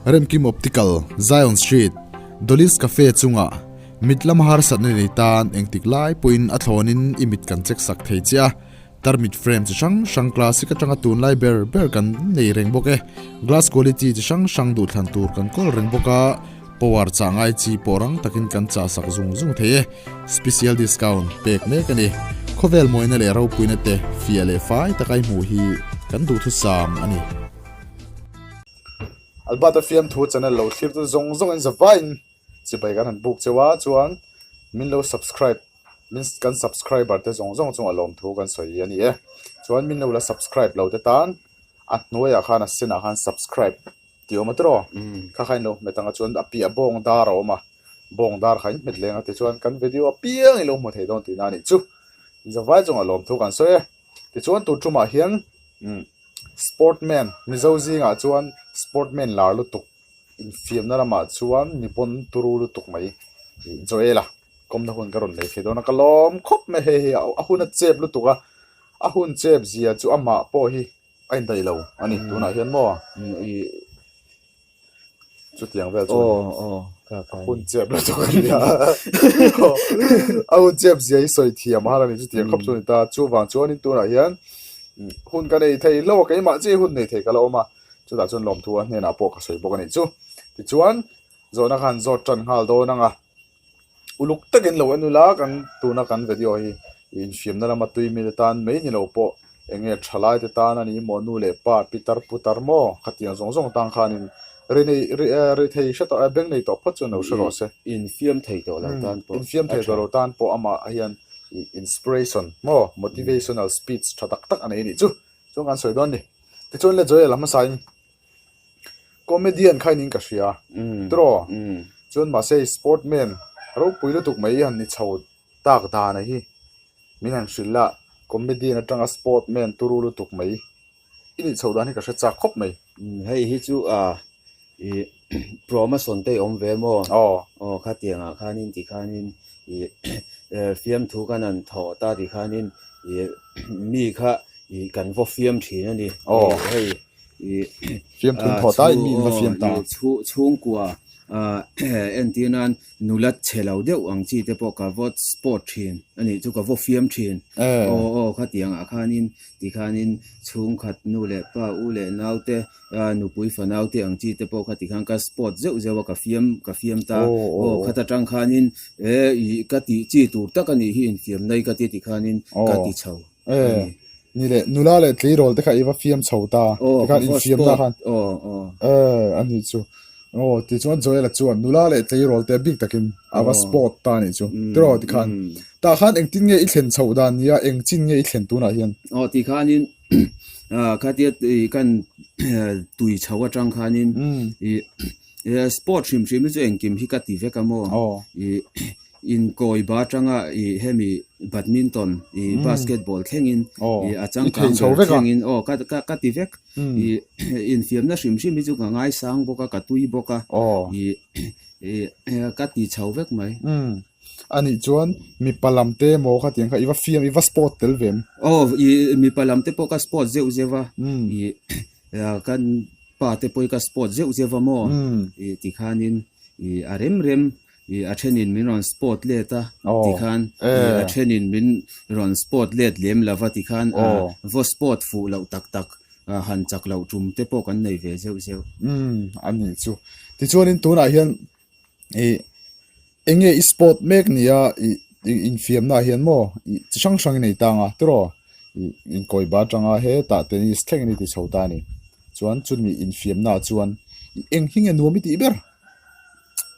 Remkim Optical, Zion Street, Dolis Cafe chunga, Midlam har satni tan engtik lai puin athonin imit kan chek sak thei chia. Tarmit frame chi sang classic atanga tun lai ber kan nei reng boke. Glass quality chi sang du than tur kan kol reng boka. Power changai chi porang takin kan cha sak zung thei. Special discount pek me kani. Khovel moina le ro puinate fiale fai takai mu hi kan du thu sam ani. Albata fiam thu channel lo thir tu zong in zavain. Chi bai kan han book chewa chuan min lo subscribe min kan subscriber te zong chung alom thu kan soi ani e chuan min lo la subscribe lo te tan at noya khana sina khan subscribe tio matro kha khain lo metanga chuan api abong dar oma bong dar khain met lenga te chuan kan video apiang ilo mo thei don ti na ni chu zawai chung alom thu kan soi te chuan tu chuma hian sportman mizozi nga chuan sportman lar lu tuk in fiam na lama chuan nipon turu lu tuk mai joela komna hun karon nei thedona kalom khop me he ahuna chep lu tuka ahun chep zia chu ama po hi ain dai lo ani tuna hian mo I chu tiang vel chu ka ahun chep lu tuka ya ahun chep zia soi thiam harani chu tiang khop chu ta chu wang chuan in tuna hian hun ka nei thei lo kai ma che hun nei thei ka lo ma chu da chun lom thu a hne na po ka soi bok ani chu ti chuan zona khan zot tran hal do nanga uluk takin lo anula kan tuna kan video hi in film na lama tui mi tan mai ni lo po enge thalai te tan ani monu le pa pitar putar mo khatiang zong tang khanin re thei shata beng nei to phat chu no shro se in film thei to la tan po in film thei to tan po ama hian inspiration mo motivational speech thatak tak ani ni chu chung kan soi don ni ti chon le joy lama sain comedian khainin ka shia tro chon ma sei sportman ro puilo tuk mai han ni chho tak da na hi minan shilla comedy na tanga sportman turulu tuk mai ini chho da ni ka cha khop mai hei hi chu I promotion te om ve mo khatianga khanin ti khanin film thu kan an tho ta ti khanin mi kha kan vo film thin ani hei film thun tho ta mi va film ta chung kwa entinan nulat chelo deuh ang chi te po ka vot sport thin ani chu ka vo film thin khatiang a khanin ti khanin chung khat nu le pa u le naute nu pui fa naute ang chi te po khati khang ka sport zeu ka film ta khata tang khanin ka ti chi tur tak ani hi in film nei ka ti khanin ka ti chho ni le nula le tlei rol te kha iwa film chho ta ka in film ta khan ani chu ti chuan joy la chuan nula le tlei rol te big takin awa sport ta ni chu tro ti khan ta khan engtin nge I thlen chho dan ya engchin nge I thlen tu na hian ti khanin khatiat kan tui chhawa tang khanin sport shim chu engkim hi ka ti ve ka mo in koi ba tanga hemi badminton basketball khengin achang ka khengin ka ti vek in film na shim mi chu ngai sang boka ka tui boka ka ti chau vek mai ani chuan mi palamte mo kha tiang kha iwa film iwa sport tel vem mi palamte poka sport zewa kan pa te poika sport zewa mo ti khanin rem a thenin min ron sport leta ti khan a thenin min ron sport let lem lava ti khan vo sport fu lo tak han chak lo tum te po kan nei ve zeu ani chu ti chuan in tuna hian enge sport mek nia in film na hian mo chang nei tanga tro in koi ba tanga he ta tennis thleng ni ti chhota ni chuan chun mi in film na chuan eng hing en nuam ti ber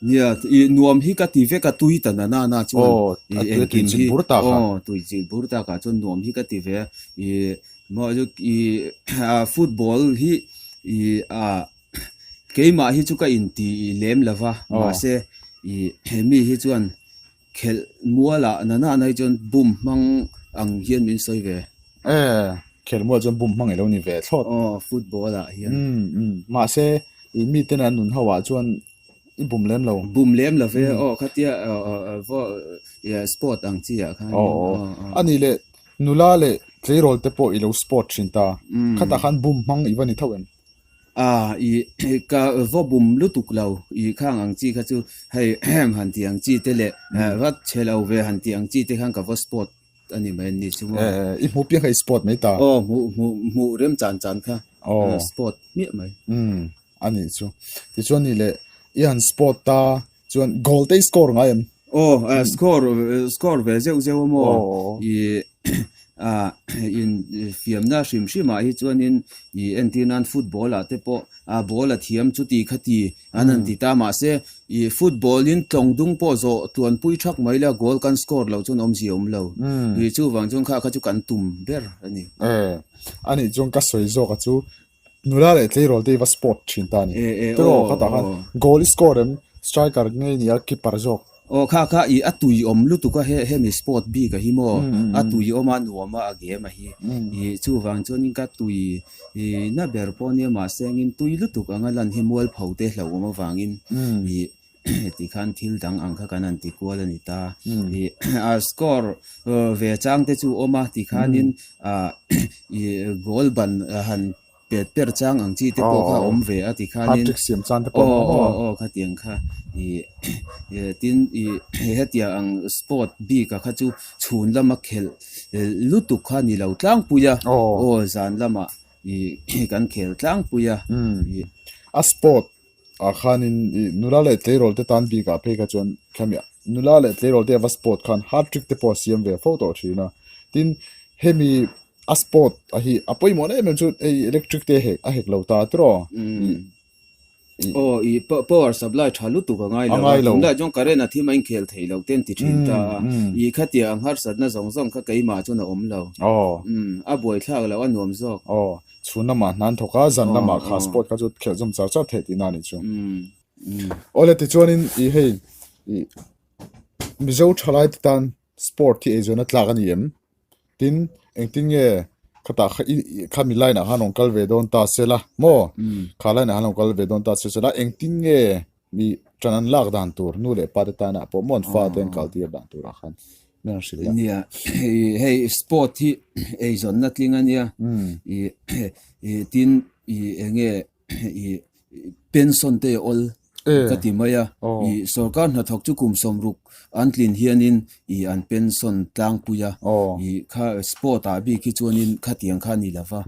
nia nuam hi ka ti ve ka tui ta na chuan engkim hi burta kha tui jil burta ka chuan nuam hi ka ti ve mo ju football hi keima hi chu ka in ti lem lava ma se mi hi chuan khel muala na nai chuan bum mang ang hian min soi ve khel muala chuan bum mang elo ni ve thlot football a hian ma se mi ten an nun hawa chuan in bum lem lo ve khatia vo sport ang chi a khan ani le nula le tlei rol te po ilo sport thin ta khata khan bum mang iwani thawem i ka vobum lutuk lo i khang ang chi kha chu hei han ti ang chi te le wat chelo ve han ti ang chi te khang ka vo sport ani mai ni chu mo i mu pi khai sport mai ta mu rem chan chan kha sport mi mai ani chu ti chuan ni le i han sport ta chuan goal te score ngai em score ve zeu mo i in fiam na shim shima hi chuan in i entinan football a te po a ball a thiam chu ti khati anan ti ta ma se i football in tlongdung po zo tuan pui thak mai la goal kan score lo chun om ziom lo i chu wang chung kha chu kan tum ber ani ani chung ka soi zo ka chu nula le tlei rol te va sport thin ta ni pero khata khan goal score em striker ngai ni a keeper zo kha i atui om lu tu ka he mi sport bi ka hi mo atui oma nuama age ma hi i chu wang chon in ka tui i na ber po ni ma seng in tui lu tu ka ngalan hi mol phaute hlo ma wangin i ti khan thil dang ang kha kanan ti kwal ani ta i a score ve chang te chu oma ti khan in i goal ban han per chang ang chi te po kha om ve a ti khan in siam chan te po kha tiang kha i tin i hetia ang sport bi ka kha chu chhun lama khel lutu kha ni lo tlang puya zan lama i kan khel tlang puya a sport a khanin nula le tleirol te tan bi ka pe ka chon khamya nula le tleirol te va sport khan hat trick te po siam ve photo thina tin hemi a sport a hi apoi mon em chu electric te he a hek lo ta tro i power supply thalu tu ka ngai lo la jong kare na thi main khel thei lo ten ti thin ta i khatia ang har sat na zong kha kai ma chu na om lo a boi thak lo an nom zok chuna ma nan thoka zan na ma kha sport ka chu khel jom char char the ti na ni chu ole ti chuanin i hei mizo thalai tan sport ti ezona tlaga ni em tin engting e khata kha milai na hanong kal ve don ta sela mo khala na hanong kal ve don ta sela engting e mi chanan lag dan tur nu le pa ta na po mon fa ten kal tir dan tur khan men shila nia hey sport hi ezon na tlinga nia i tin i enge i pension te ol katimaya i sarkar na thok chu kum somruk antlin hianin i an pension tlang puya i kha sport a bi ki chuanin khatiang kha ni lawa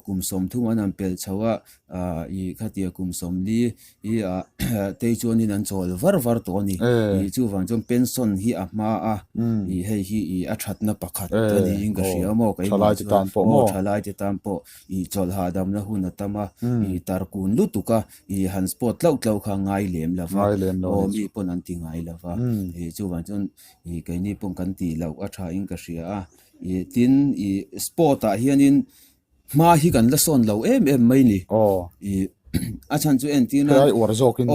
kum som thum an pel chawa i khatia kum som li i te chuanin an chol var to ni i chu wang chom pension hi a ma a i hei hi i a that na pakhat ani inga ria mo kai thalai te tan po i chol ha dam na hun tama i tar kun lu tuka i han sport lau kha ngai lem lawa mi pon an ti ngai lawa e chu wan chon i kai ni pon kan ti lau a tha in ka ria a i tin i sport a hianin ma hi kan la son lo em mai ni i a chan chu en ti na ai or zokin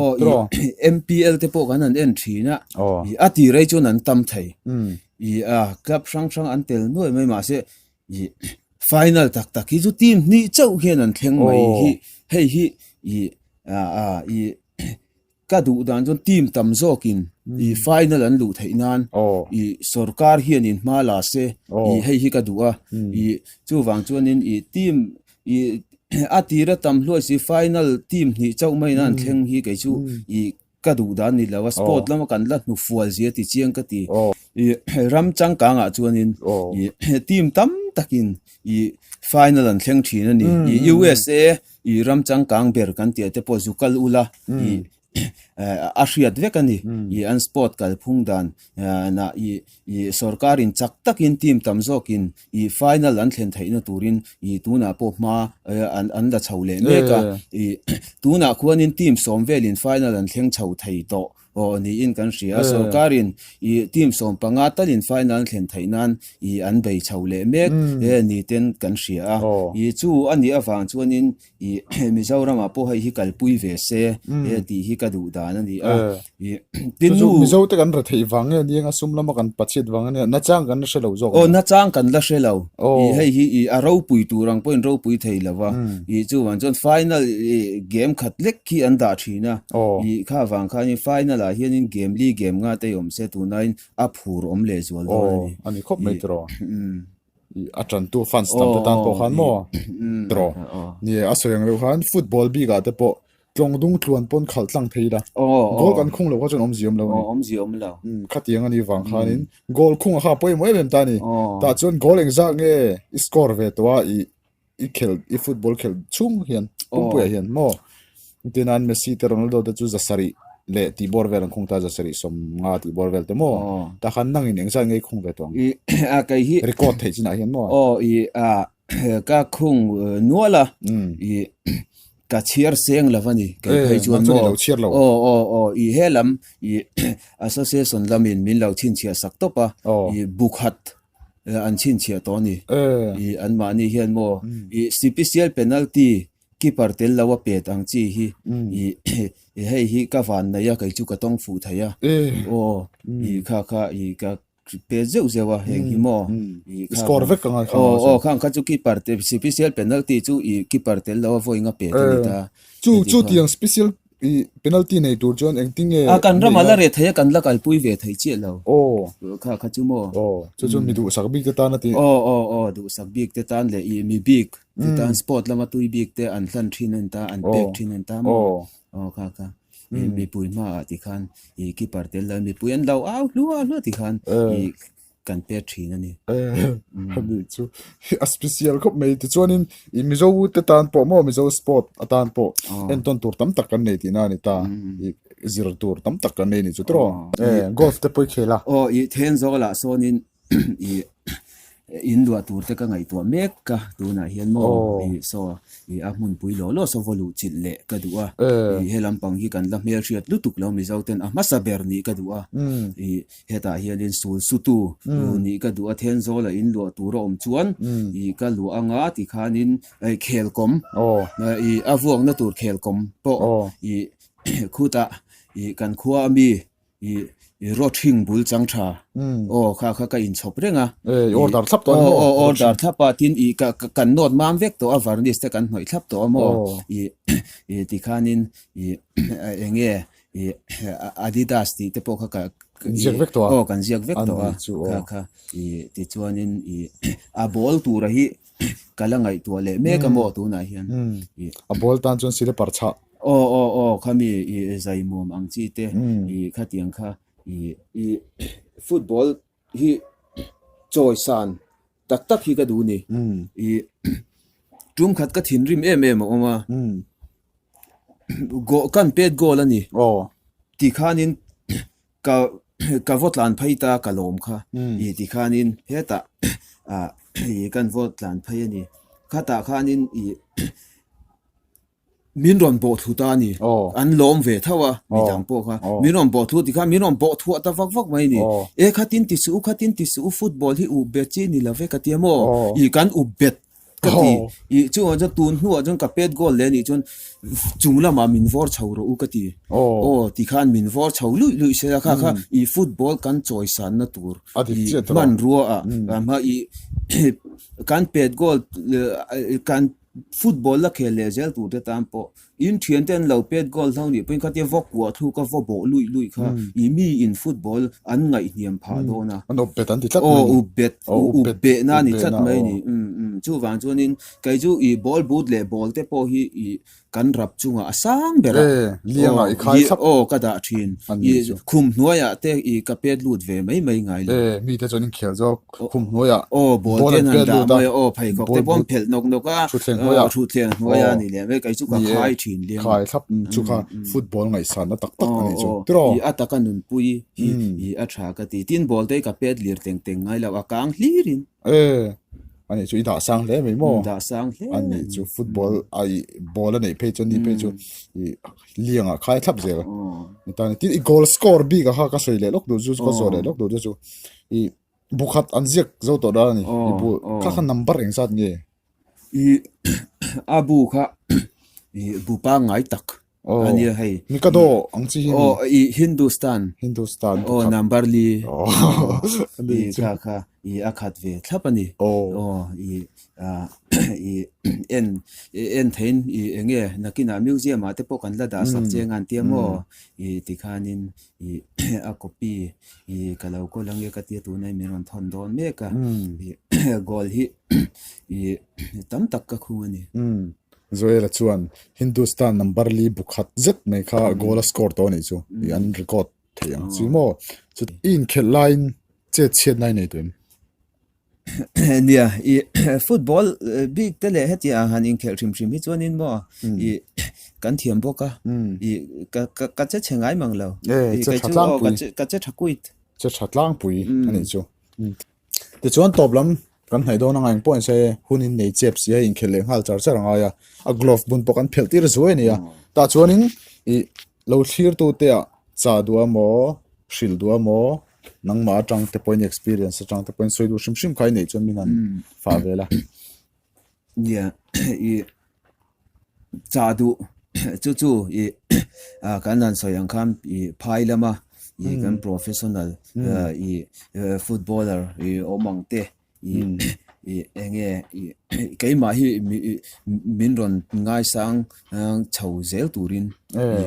MPL te po kan an en thina i ati rei chon an tam thai i club sang an tel noi mai ma se i final tak hi chu team ni chau hian an thleng mai hi hei hi i ka du dan chon team tam zokin i final an lu theinan i sarkar hian in ma la se i hei hi ka du a i chu wang chuanin i team i atira tam hloi si final team ni chau mai nan thleng hi kai chu i ka du dan ni lawa sport lama kan la nu fual zia ti chiang ka ti i ram chang ka nga chuanin i team tam takin i final an thleng thina ni i USA i ram chang kang ber kan ti te po zukal ula i ashiat vekani i an sport kal phungdan na i sarkarin chak takin team tamzokin i final an thlen theina turin i tuna po ma an da chhole meka i tuna khuanin team somvelin final an thleng chho thei to ni in kan ria sarkarin i team som panga talin final thlen theinan i an bei chhole mek ni ten kan ria i chu ani awang chuanin i mizoram po hi kalpui ve se ti hi ka du dan ani tin nu mizo te kan ra thei wang ni nga sumlama kan pachit wang ni na chang kan se lo zo na chang kan la se lo i hei hi i aro pui turang point ro pui thei lawa i chu wan chon final game khat lek ki an da thina i kha wang kha ni final a hianin game nga te om se tu nain a phur om le zual ani khop mai tro atran tu fans tam te tan po khan mo tro ni a soyang lo khan football bi ga te po tlong dung tluan pon khal tlang thei da gol kan khung lo kha chon om ziom lo ni om zi om lo khatiang ani wang khanin gol khung kha poi moi bem ta ni ta chon gol eng za nge score ve to i khel i football khel chung hian pum pu hian mo tinan Messi te Ronaldo te chu za sari le ti bor vel khung ta za sari som nga ti bor vel te mo ta khan nang in eng za nge khung ve tong i a kai hi record thei china hian mo i a ka khung nuala i ka chiar seng lavani kai phei chuan mo i helam i association lamin min lo chin chia sak topa i bukhat an chin chia to ni i an mani hian mo i special penalty keeper tel lawa pet ang chi hi i hei hi ka van na ya kai chu ka tong fu thaya i kha i ka pe zeu zewa heng hi mo i score vek ka khang kha chu keeper te special penalty chu i keeper tel lawa voinga pe ni ta chu tiang special penalty nei tur chon engting e kan ramala re thaya kan la kal pui ve thai che lo kha chu mo chu mi du sak big te ta na ti du sak big te tan le i mi big te tan sport lama tui big te an hlan thin an ta an pek thin an ta mo kha mi pui ma ti khan i keeper tel la mi pui an lo out lu ti khan i kan pe thin ani mi chu a special khop mei ti chuanin i mi zo te tan po mo mi zo sport atan po en ton tur tam tak kan nei ti na ni ta i zero tur tam tak kan nei ni chu tro golf te poi khela i then zo la sonin i in lua tur te ka ngai to mek ka tu na hian mo i so i a mun pui lo so volu chil le ka duwa i helam pang hi kan la mel riat lutuk lo mi zauten a masa ber ni ka duwa i heta hian in sul sutu ni ka duwa then zo la in lua tur om chuan i ka lu anga ti khanin ai khel kom i avuang na tur khel kom po i khuta i kan khuwa mi i rothing bul changtha kha ka in chop renga order thap to order thapa tin i ka kan not mam vek to awareness te kan hnoi thap to mo i ti khanin i enge i Adidas ti te po kha ka ziak vek to kan ziak vek to kha i ti chuanin i a ball tur hi kalangai to le me ka mo tu na hian a ball tan chon sile parcha khami i zai mom ang chi te i khatiang kha i football hi choisan tak hi ka du ni i tum khat ka thin rim em oma go kan pet goal ani ti khanin ka votlan phaita ka lom kha i ti khanin heta i kan votlan phai ani khata khanin i min ron bo thu ta ni an lom ve thawa mi jang po kha min ron bo thu ti kha min ron bo thu ta vak mai ni e khatin ti su football hi u bet chi ni la ve ka ti mo i kan u bet ka ti i chu on ja tun hu on ka pet goal le ni chon chungla ma min vor chho ro u ka ti ti khan min vor chho lu se kha i football kan choice an na tur man ruwa ma i kan pet goal kan football la khele zel tu te tampo in thian ten lo pet goal thau ni pin kha te vok wa thu ka vo bo lui kha i mi in football an ngai niam pha do na an bet an ti tlat u bet na ni tlat mai ni chu wang chuanin kai chu i ball boot le ball te po hi i kan rap chunga asang bera lianga i khai thap ka da thin i khum hnuaya te i ka pet lut ve mai ngai le mi te chonin khel zo khum hnuaya ball ten han da mai phai khok te pom phel nok noka thu thleng hnuaya ni le kai chu ka khai thin liang khai thap chu kha football ngai san na tak ani chu tro i ataka nun pui i atha ka ti tin ball te ka pet lir teng ngai la akang hlirin ani chu ida sang le mai mo da sang le ani chu football ai ball nei pe chu ni pe chu i lianga khai thap zel ni ta ni ti goal score big ha ka soi le lok du chu ka zo le lok du chu i bukhat anziak zo to da ni i bu kha number eng sat nge i abu kha i bu pa ngai tak Oh. ani hei mi ka do ang chi hi oh i Hindustan Hindustan oh number li oh i kha i akhat ve thlapani oh oh i i en thein i enge nakina museum ate po kan la da sak cheng an tiamo i tikhanin i a copy i kalau ko lang e ka ti tu nai meron thon don me ka i gol hi i tam tak ka khungani zoela chuan Hindustan number li bukhat zet mai kha goal score to ni chu i an record theyang chi mo chu in khel line che chet nai nei tuin nia i football big tele heti a han in khel thim thim hi chuan in mo i kan thiam boka i ka che chengai manglo i che ka chu thatlang pui ka che thakuit che thatlang pui ani chu te chuan toplam kan hnai do na ngang point se hunin nei chep sia in khel leng hal char char anga ya a glove bun pokan phel tir zuai ni ya ta chuanin i lo thlir tu te a cha duwa mo shil duwa mo nang ma tang te point experience tang te point soidu shim shim khai nei chon minan fa vela nia i chadu chu i kan nan soyang kham i phailama i kan professional i footballer i omangte i enge i keima hi minron ngai sang chho zel turin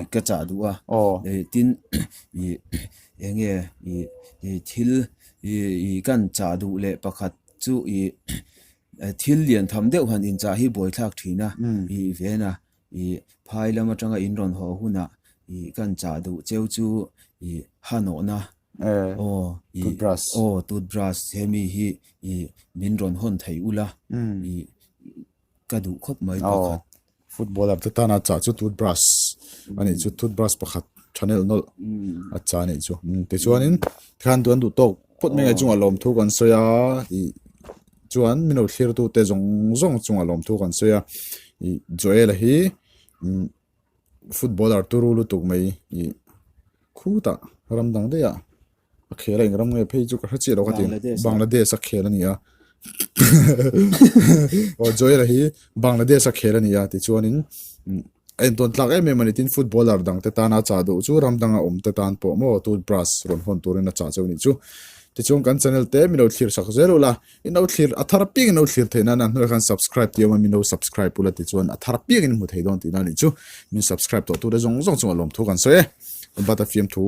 i ka chadu a tin i enge i thil i kan chadu le pakhat chu i thil lian tham deuh han in cha hi boi thak thina i vena i phailama tanga inron ho huna i kan chadu cheu chu i hanona toothbrush hemi hi i minron hon thei ula i kadu khop mai pakhat footballer te tana cha chu toothbrush ani chu toothbrush pakhat channel nol a cha ni chu te chuanin khan tuan du tok phut menga chunga lom thu kan soya i chuan mino thlir tu te zong zong chunga lom thu kan soya i joel hi footballer turulu tuk mai i khuta ramdang de ya a khela ingram nge phei chu ka hachi ro ka tin Bangladesh a khela ni ya o joel hi Bangladesh a khela ni ya ti chuanin en ton tlak em mani tin footballer dang te tana cha do chu ramdanga te tan po mo toothbrush ron hon turin a cha cheu ni chu ti chung kan channel te mino thlir sak zero la in out thlir athar ping in out thlir theina na no kan subscribe ti ma mino subscribe pula ti chuan athar ping in mu thei don ti na ni chu min subscribe to tu de zong zong chung alom thu kan so e bata fiam thu